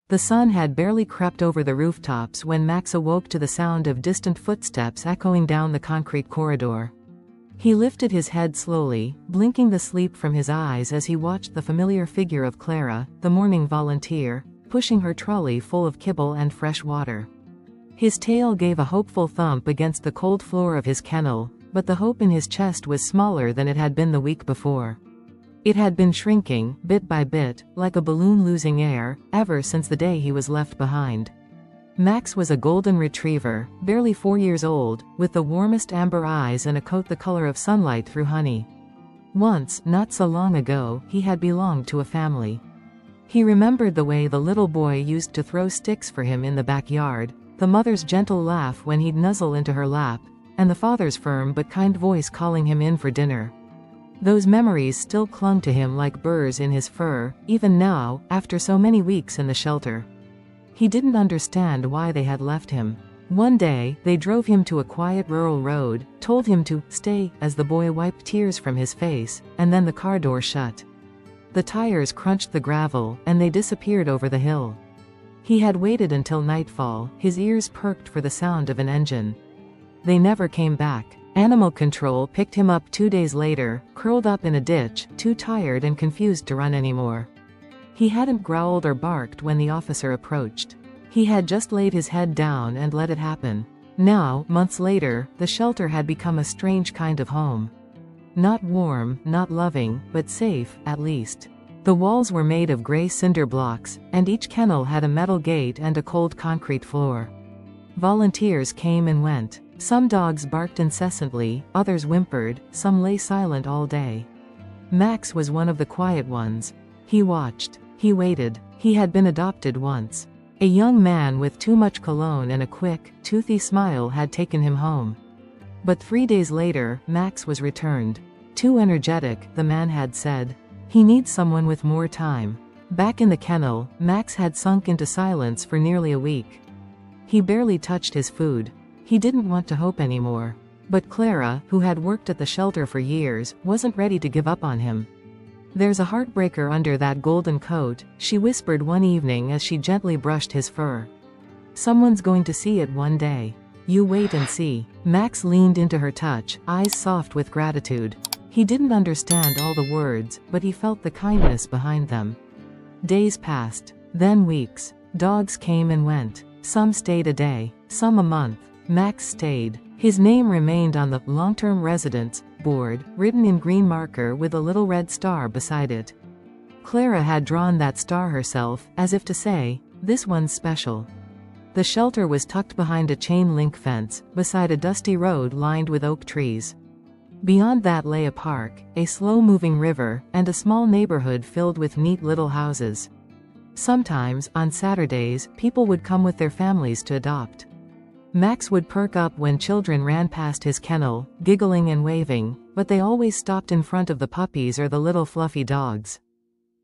The sun had barely crept over the rooftops when Max awoke to the sound of distant footsteps echoing down the concrete corridor. He lifted his head slowly, blinking the sleep from his eyes as he watched the familiar figure of Clara, the morning volunteer, pushing her trolley full of kibble and fresh water. His tail gave a hopeful thump against the cold floor of his kennel, but the hope in his chest was smaller than it had been the week before. It had been shrinking, bit by bit, like a balloon losing air, ever since the day he was left behind. Max was a golden retriever, barely 4 years old, with the warmest amber eyes and a coat the color of sunlight through honey. Once, not so long ago, he had belonged to a family. He remembered the way the little boy used to throw sticks for him in the backyard, the mother's gentle laugh when he'd nuzzle into her lap, and the father's firm but kind voice calling him in for dinner. Those memories still clung to him like burrs in his fur, even now, after so many weeks in the shelter. He didn't understand why they had left him. One day, they drove him to a quiet rural road, told him to stay as the boy wiped tears from his face, and then the car door shut. The tires crunched the gravel, and they disappeared over the hill. He had waited until nightfall, his ears perked for the sound of an engine. They never came back. Animal control picked him up 2 days later, curled up in a ditch, too tired and confused to run anymore. He hadn't growled or barked when the officer approached. He had just laid his head down and let it happen. Now, months later, the shelter had become a strange kind of home. Not warm, not loving, but safe, at least. The walls were made of gray cinder blocks, and each kennel had a metal gate and a cold concrete floor. Volunteers came and went. Some dogs barked incessantly, others whimpered, some lay silent all day. Max was one of the quiet ones. He watched. He waited. He had been adopted once. A young man with too much cologne and a quick, toothy smile had taken him home. But 3 days later, Max was returned. Too energetic, the man had said. He needs someone with more time. Back in the kennel, Max had sunk into silence for nearly a week. He barely touched his food. He didn't want to hope anymore. But Clara, who had worked at the shelter for years, wasn't ready to give up on him. "There's a heartbreaker under that golden coat," she whispered one evening as she gently brushed his fur. "Someone's going to see it one day. You wait and see." Max leaned into her touch, eyes soft with gratitude. He didn't understand all the words, but he felt the kindness behind them. Days passed. Then weeks. Dogs came and went. Some stayed a day, some a month. Max stayed. His name remained on the long-term residence board, written in green marker with a little red star beside it. Clara had drawn that star herself, as if to say, "This one's special." The shelter was tucked behind a chain-link fence, beside a dusty road lined with oak trees. Beyond that lay a park, a slow-moving river, and a small neighborhood filled with neat little houses. Sometimes, on Saturdays, people would come with their families to adopt. Max would perk up when children ran past his kennel, giggling and waving, but they always stopped in front of the puppies or the little fluffy dogs.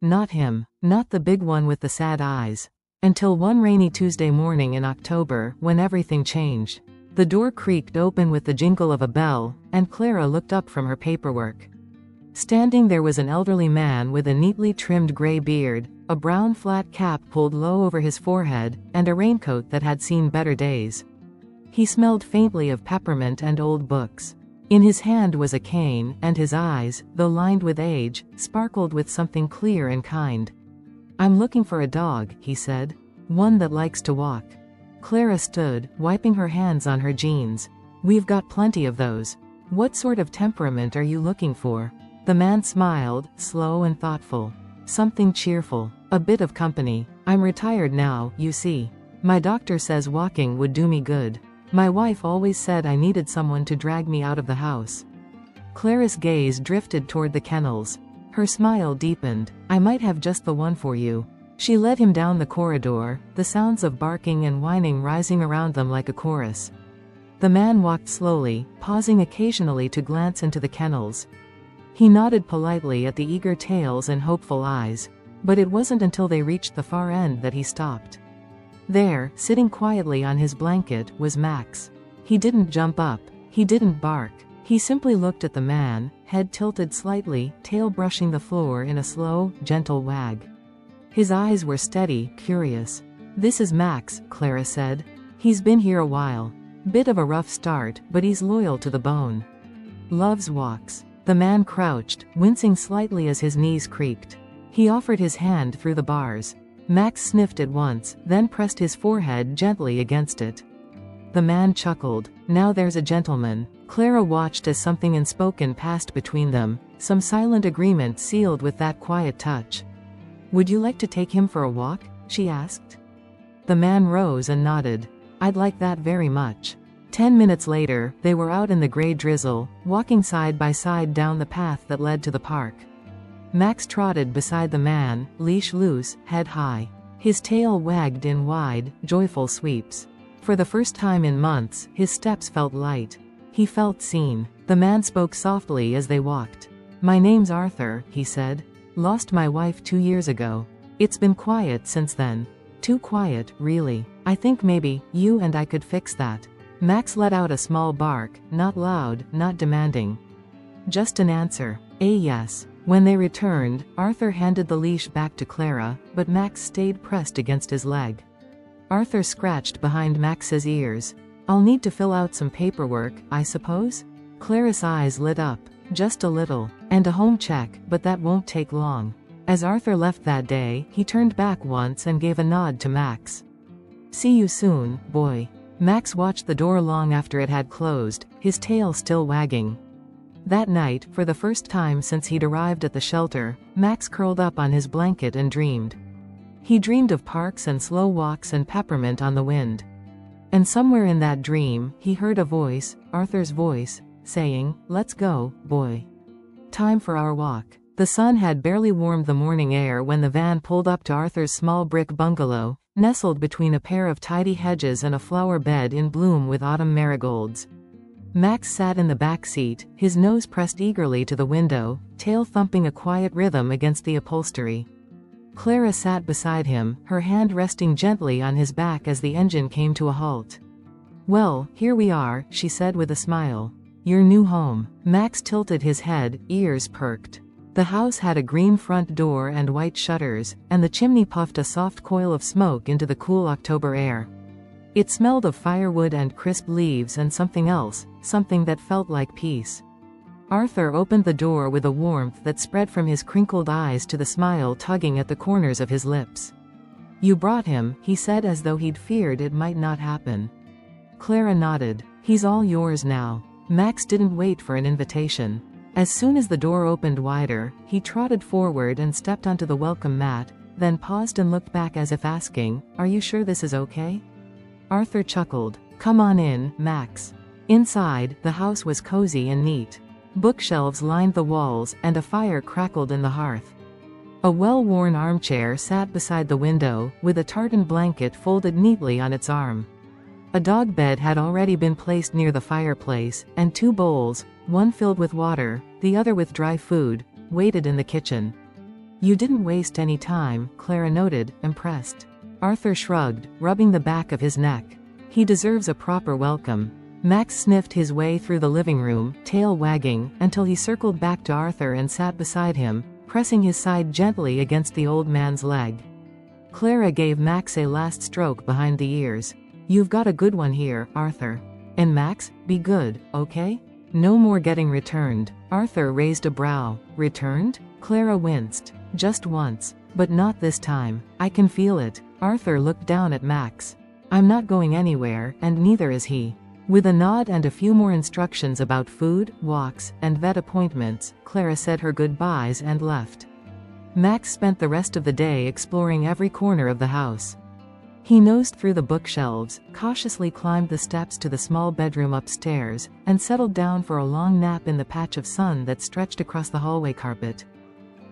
Not him. Not the big one with the sad eyes. Until one rainy Tuesday morning in October, when everything changed. The door creaked open with the jingle of a bell, and Clara looked up from her paperwork. Standing there was an elderly man with a neatly trimmed gray beard, a brown flat cap pulled low over his forehead, and a raincoat that had seen better days. He smelled faintly of peppermint and old books. In his hand was a cane, and his eyes, though lined with age, sparkled with something clear and kind. "I'm looking for a dog," he said. "One that likes to walk." Clara stood, wiping her hands on her jeans. "We've got plenty of those. What sort of temperament are you looking for?" The man smiled, slow and thoughtful. "Something cheerful. A bit of company. I'm retired now, you see. My doctor says walking would do me good. My wife always said I needed someone to drag me out of the house." Clara's gaze drifted toward the kennels. Her smile deepened. "I might have just the one for you." She led him down the corridor, the sounds of barking and whining rising around them like a chorus. The man walked slowly, pausing occasionally to glance into the kennels. He nodded politely at the eager tails and hopeful eyes. But it wasn't until they reached the far end that he stopped. There, sitting quietly on his blanket, was Max. He didn't jump up. He didn't bark. He simply looked at the man, head tilted slightly, tail brushing the floor in a slow, gentle wag. His eyes were steady, curious. "This is Max," Clara said. "He's been here a while. Bit of a rough start, but he's loyal to the bone. Loves walks." The man crouched, wincing slightly as his knees creaked. He offered his hand through the bars. Max sniffed it once, then pressed his forehead gently against it. The man chuckled. "Now there's a gentleman." Clara watched as something unspoken passed between them, some silent agreement sealed with that quiet touch. "Would you like to take him for a walk?" she asked. The man rose and nodded. "I'd like that very much." 10 minutes later, they were out in the gray drizzle, walking side by side down the path that led to the park. Max trotted beside the man, leash loose, head high. His tail wagged in wide, joyful sweeps. For the first time in months, his steps felt light. He felt seen. The man spoke softly as they walked. "My name's Arthur," he said. "Lost my wife 2 years ago. It's been quiet since then. Too quiet, really. I think maybe you and I could fix that." Max let out a small bark, not loud, not demanding. Just an answer. A yes. When they returned, Arthur handed the leash back to Clara, but Max stayed pressed against his leg. Arthur scratched behind Max's ears. "I'll need to fill out some paperwork, I suppose?" Clara's eyes lit up. "Just a little. And a home check, but that won't take long." As Arthur left that day, he turned back once and gave a nod to Max. "See you soon, boy." Max watched the door long after it had closed, his tail still wagging. That night, for the first time since he'd arrived at the shelter, Max curled up on his blanket and dreamed. He dreamed of parks and slow walks and peppermint on the wind. And somewhere in that dream, he heard a voice, Arthur's voice, saying, "Let's go, boy. Time for our walk." The sun had barely warmed the morning air when the van pulled up to Arthur's small brick bungalow, nestled between a pair of tidy hedges and a flower bed in bloom with autumn marigolds. Max sat in the back seat, his nose pressed eagerly to the window, tail thumping a quiet rhythm against the upholstery. Clara sat beside him, her hand resting gently on his back as the engine came to a halt. "Well, here we are," she said with a smile. "Your new home." Max tilted his head, ears perked. The house had a green front door and white shutters, and the chimney puffed a soft coil of smoke into the cool October air. It smelled of firewood and crisp leaves and something else, something that felt like peace. Arthur opened the door with a warmth that spread from his crinkled eyes to the smile tugging at the corners of his lips. "You brought him," he said as though he'd feared it might not happen. Clara nodded. "He's all yours now." Max didn't wait for an invitation. As soon as the door opened wider, he trotted forward and stepped onto the welcome mat, then paused and looked back as if asking, "Are you sure this is okay?" Arthur chuckled. "Come on in, Max." Inside, the house was cozy and neat. Bookshelves lined the walls, and a fire crackled in the hearth. A well-worn armchair sat beside the window, with a tartan blanket folded neatly on its arm. A dog bed had already been placed near the fireplace, and 2 bowls, one filled with water, the other with dry food, waited in the kitchen. "You didn't waste any time," Clara noted, impressed. Arthur shrugged, rubbing the back of his neck. "He deserves a proper welcome." Max sniffed his way through the living room, tail wagging, until he circled back to Arthur and sat beside him, pressing his side gently against the old man's leg. Clara gave Max a last stroke behind the ears. "You've got a good one here, Arthur. And Max, be good, okay? No more getting returned." Arthur raised a brow. "Returned?" Clara winced. "Just once. But not this time. I can feel it." Arthur looked down at Max. "I'm not going anywhere, and neither is he." With a nod and a few more instructions about food, walks, and vet appointments, Clara said her goodbyes and left. Max spent the rest of the day exploring every corner of the house. He nosed through the bookshelves, cautiously climbed the steps to the small bedroom upstairs, and settled down for a long nap in the patch of sun that stretched across the hallway carpet.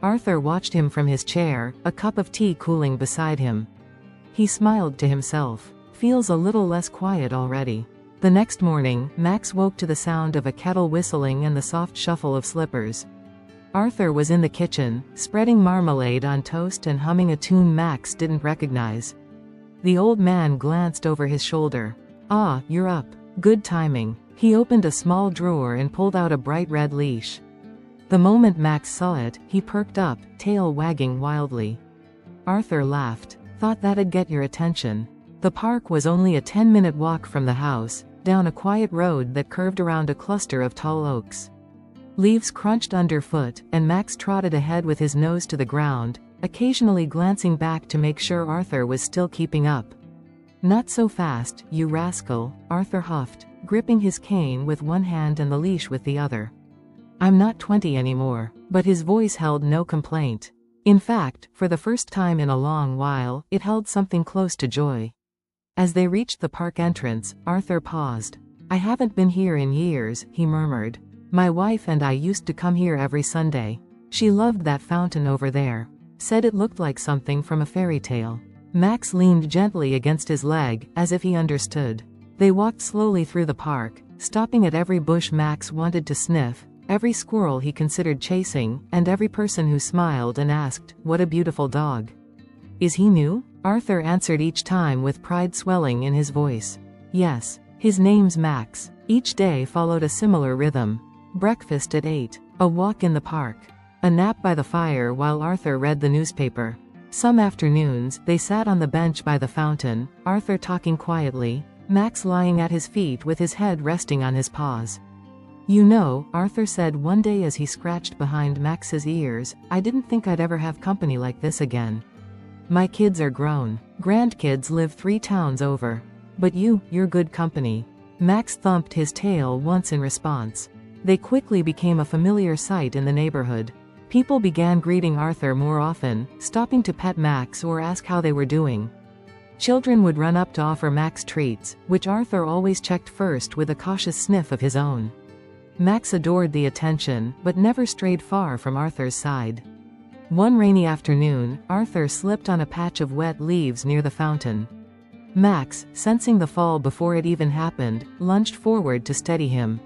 Arthur watched him from his chair, a cup of tea cooling beside him. He smiled to himself. Feels a little less quiet already. The next morning, Max woke to the sound of a kettle whistling and the soft shuffle of slippers. Arthur was in the kitchen, spreading marmalade on toast and humming a tune Max didn't recognize. The old man glanced over his shoulder. "Ah, you're up. Good timing." He opened a small drawer and pulled out a bright red leash. The moment Max saw it, he perked up, tail wagging wildly. Arthur laughed. Thought that'd get your attention. The park was only a 10-minute walk from the house, down a quiet road that curved around a cluster of tall oaks. Leaves crunched underfoot, and Max trotted ahead with his nose to the ground, occasionally glancing back to make sure Arthur was still keeping up. "Not so fast, you rascal," Arthur huffed, gripping his cane with one hand and the leash with the other. "I'm not 20 anymore," but his voice held no complaint. In fact, for the first time in a long while, it held something close to joy. As they reached the park entrance, Arthur paused. "I haven't been here in years," he murmured. "My wife and I used to come here every Sunday. She loved that fountain over there. Said it looked like something from a fairy tale." Max leaned gently against his leg, as if he understood. They walked slowly through the park, stopping at every bush Max wanted to sniff, every squirrel he considered chasing, and every person who smiled and asked, "What a beautiful dog." "Is he new?" Arthur answered each time with pride swelling in his voice. "Yes. His name's Max." Each day followed a similar rhythm. Breakfast at 8, a walk in the park, a nap by the fire while Arthur read the newspaper. Some afternoons, they sat on the bench by the fountain, Arthur talking quietly, Max lying at his feet with his head resting on his paws. "You know," Arthur said one day as he scratched behind Max's ears, "I didn't think I'd ever have company like this again. My kids are grown. Grandkids live 3 towns over. But you're good company." Max thumped his tail once in response. They quickly became a familiar sight in the neighborhood. People began greeting Arthur more often, stopping to pet Max or ask how they were doing. Children would run up to offer Max treats, which Arthur always checked first with a cautious sniff of his own. Max adored the attention, but never strayed far from Arthur's side. One rainy afternoon, Arthur slipped on a patch of wet leaves near the fountain. Max, sensing the fall before it even happened, lunged forward to steady him.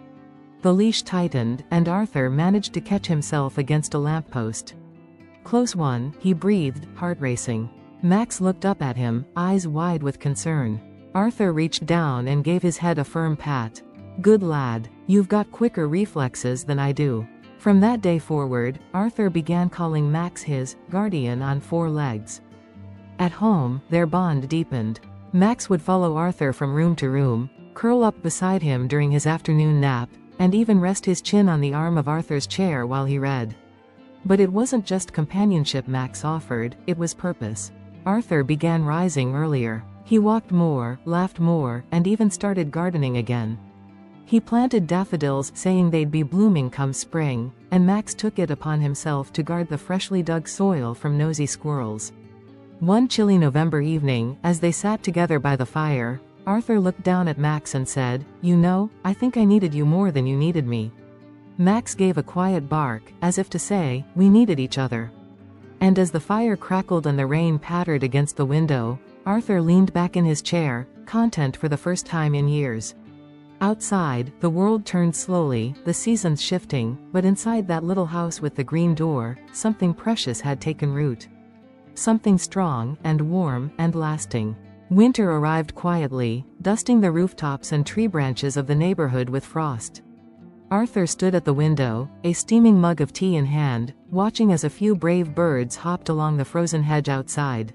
The leash tightened, and Arthur managed to catch himself against a lamppost. "Close one," he breathed, heart racing. Max looked up at him, eyes wide with concern. Arthur reached down and gave his head a firm pat. "Good lad. You've got quicker reflexes than I do." From that day forward, Arthur began calling Max his guardian on 4 legs. At home, their bond deepened. Max would follow Arthur from room to room, curl up beside him during his afternoon nap, and even rest his chin on the arm of Arthur's chair while he read. But it wasn't just companionship Max offered, it was purpose. Arthur began rising earlier. He walked more, laughed more, and even started gardening again. He planted daffodils, saying they'd be blooming come spring, and Max took it upon himself to guard the freshly dug soil from nosy squirrels. One chilly November evening, as they sat together by the fire, Arthur looked down at Max and said, "You know, I think I needed you more than you needed me." Max gave a quiet bark, as if to say, "We needed each other." And as the fire crackled and the rain pattered against the window, Arthur leaned back in his chair, content for the first time in years. Outside, the world turned slowly, the seasons shifting, but inside that little house with the green door, something precious had taken root. Something strong, and warm, and lasting. Winter arrived quietly, dusting the rooftops and tree branches of the neighborhood with frost. Arthur stood at the window, a steaming mug of tea in hand, watching as a few brave birds hopped along the frozen hedge outside.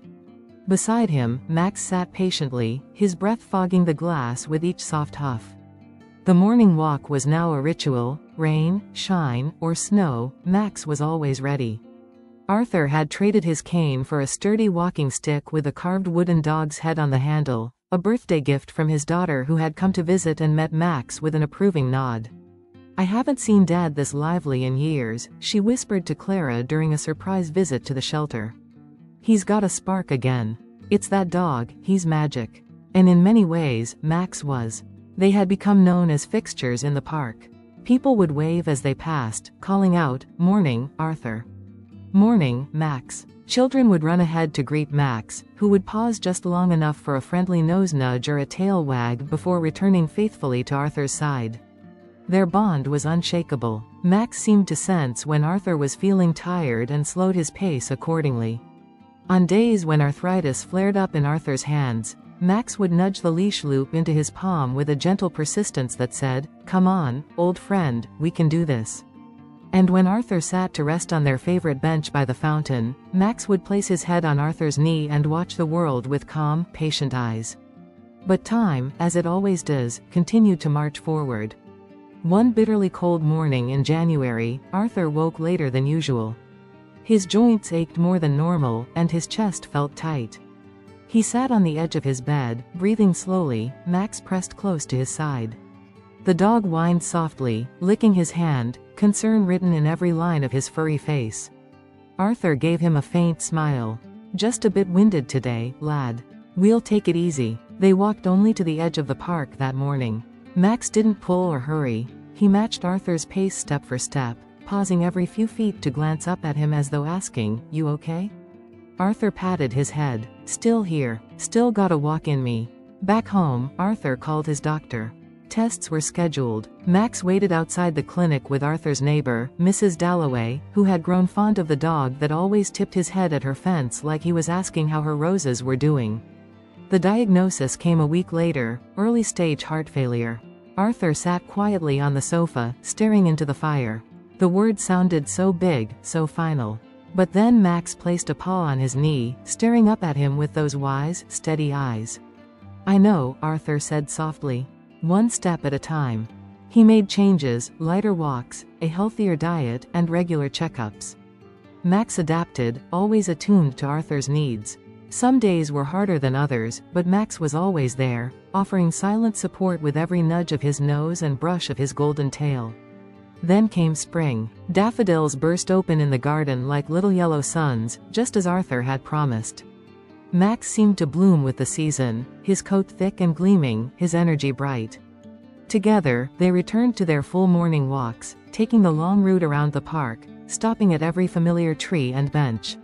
Beside him, Max sat patiently, his breath fogging the glass with each soft huff. The morning walk was now a ritual. Rain, shine, or snow, Max was always ready. Arthur had traded his cane for a sturdy walking stick with a carved wooden dog's head on the handle, a birthday gift from his daughter who had come to visit and met Max with an approving nod. "I haven't seen Dad this lively in years," she whispered to Clara during a surprise visit to the shelter. "He's got a spark again. It's that dog, he's magic." And in many ways, Max was. They had become known as fixtures in the park. People would wave as they passed, calling out, "Morning, Arthur." "Morning, Max." Children would run ahead to greet Max, who would pause just long enough for a friendly nose nudge or a tail wag before returning faithfully to Arthur's side. Their bond was unshakable. Max seemed to sense when Arthur was feeling tired and slowed his pace accordingly. On days when arthritis flared up in Arthur's hands, Max would nudge the leash loop into his palm with a gentle persistence that said, "Come on, old friend, we can do this." And when Arthur sat to rest on their favorite bench by the fountain, Max would place his head on Arthur's knee and watch the world with calm, patient eyes. But time, as it always does, continued to march forward. One bitterly cold morning in January, Arthur woke later than usual. His joints ached more than normal, and his chest felt tight. He sat on the edge of his bed, breathing slowly, Max pressed close to his side. The dog whined softly, licking his hand, concern written in every line of his furry face. Arthur gave him a faint smile. "Just a bit winded today, lad. We'll take it easy." They walked only to the edge of the park that morning. Max didn't pull or hurry. He matched Arthur's pace step for step, pausing every few feet to glance up at him as though asking, "You okay?" Arthur patted his head. "Still here. Still got a walk in me." Back home, Arthur called his doctor. Tests were scheduled. Max waited outside the clinic with Arthur's neighbor, Mrs. Dalloway, who had grown fond of the dog that always tipped his head at her fence like he was asking how her roses were doing. The diagnosis came a week later: early-stage heart failure. Arthur sat quietly on the sofa, staring into the fire. The words sounded so big, so final. But then Max placed a paw on his knee, staring up at him with those wise, steady eyes. "I know," Arthur said softly. "One step at a time." He made changes: lighter walks, a healthier diet, and regular checkups. Max adapted, always attuned to Arthur's needs. Some days were harder than others, but Max was always there, offering silent support with every nudge of his nose and brush of his golden tail. Then came spring. Daffodils burst open in the garden like little yellow suns, just as Arthur had promised. Max seemed to bloom with the season, his coat thick and gleaming, his energy bright. Together, they returned to their full morning walks, taking the long route around the park, stopping at every familiar tree and bench.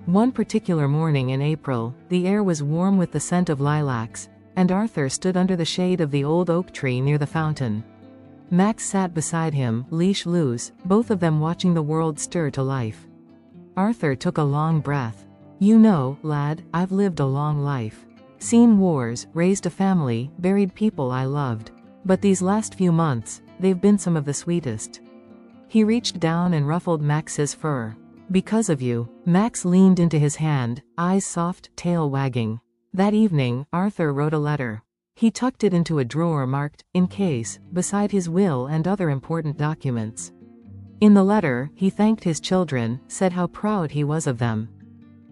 One particular morning in April, the air was warm with the scent of lilacs, and Arthur stood under the shade of the old oak tree near the fountain. Max sat beside him, leash loose, both of them watching the world stir to life. Arthur took a long breath. "You know, lad, I've lived a long life. Seen wars, raised a family, buried people I loved. But these last few months, they've been some of the sweetest." He reached down and ruffled Max's fur. "Because of you." Max leaned into his hand, eyes soft, tail wagging. That evening, Arthur wrote a letter. He tucked it into a drawer marked, "In case," beside his will and other important documents. In the letter, he thanked his children, said how proud he was of them.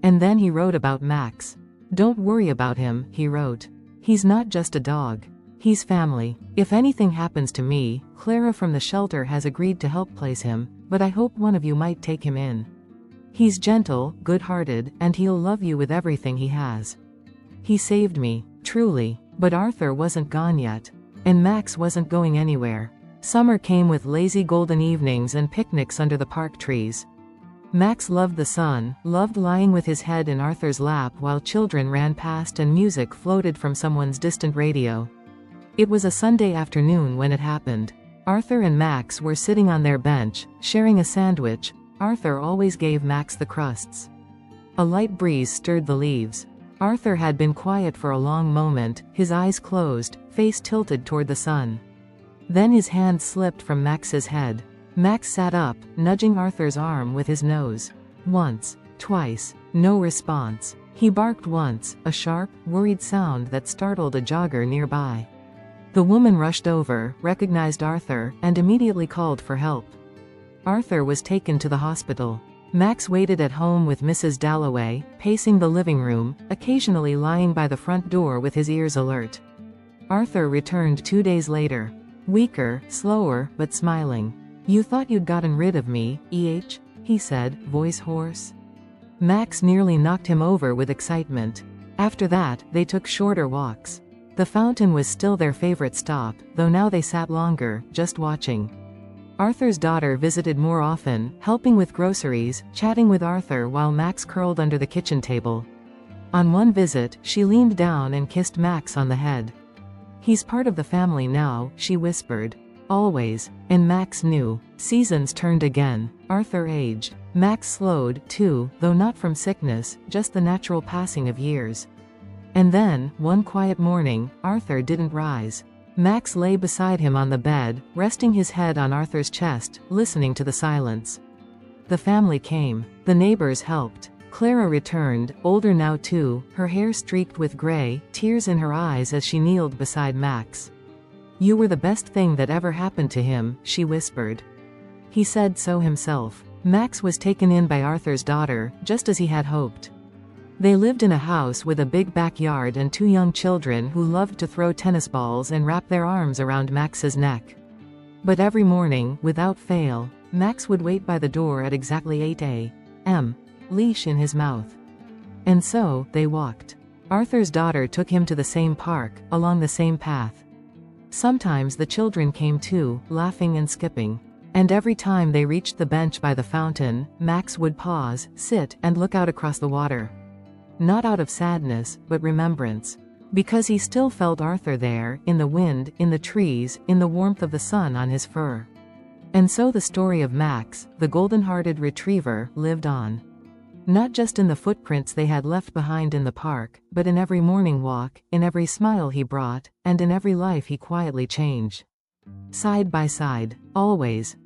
And then he wrote about Max. "Don't worry about him," he wrote. "He's not just a dog. He's family. If anything happens to me, Clara from the shelter has agreed to help place him, but I hope one of you might take him in. He's gentle, good-hearted, and he'll love you with everything he has. He saved me, truly." But Arthur wasn't gone yet. And Max wasn't going anywhere. Summer came with lazy golden evenings and picnics under the park trees. Max loved the sun, loved lying with his head in Arthur's lap while children ran past and music floated from someone's distant radio. It was a Sunday afternoon when it happened. Arthur and Max were sitting on their bench, sharing a sandwich. Arthur always gave Max the crusts. A light breeze stirred the leaves. Arthur had been quiet for a long moment, his eyes closed, face tilted toward the sun. Then his hand slipped from Max's head. Max sat up, nudging Arthur's arm with his nose. Once, twice, no response. He barked once, a sharp, worried sound that startled a jogger nearby. The woman rushed over, recognized Arthur, and immediately called for help. Arthur was taken to the hospital. Max waited at home with Mrs. Dalloway, pacing the living room, occasionally lying by the front door with his ears alert. Arthur returned 2 days later. Weaker, slower, but smiling. "You thought you'd gotten rid of me, he said, voice hoarse. Max nearly knocked him over with excitement. After that, they took shorter walks. The fountain was still their favorite stop, though now they sat longer, just watching. Arthur's daughter visited more often, helping with groceries, chatting with Arthur while Max curled under the kitchen table. On one visit, she leaned down and kissed Max on the head. "He's part of the family now," she whispered. "Always." And Max knew. Seasons turned again. Arthur aged. Max slowed, too, though not from sickness, just the natural passing of years. And then, one quiet morning, Arthur didn't rise. Max lay beside him on the bed, resting his head on Arthur's chest, listening to the silence. The family came. The neighbors helped. Clara returned, older now too, her hair streaked with gray, tears in her eyes as she kneeled beside Max. "You were the best thing that ever happened to him," she whispered. He said so himself. Max was taken in by Arthur's daughter, just as he had hoped. They lived in a house with a big backyard and 2 young children who loved to throw tennis balls and wrap their arms around Max's neck. But every morning, without fail, Max would wait by the door at exactly 8 a.m., leash in his mouth. And so, they walked. Arthur's daughter took him to the same park, along the same path. Sometimes the children came too, laughing and skipping. And every time they reached the bench by the fountain, Max would pause, sit, and look out across the water. Not out of sadness, but remembrance. Because he still felt Arthur there, in the wind, in the trees, in the warmth of the sun on his fur. And so the story of Max, the golden-hearted retriever, lived on. Not just in the footprints they had left behind in the park, but in every morning walk, in every smile he brought, and in every life he quietly changed. Side by side, always.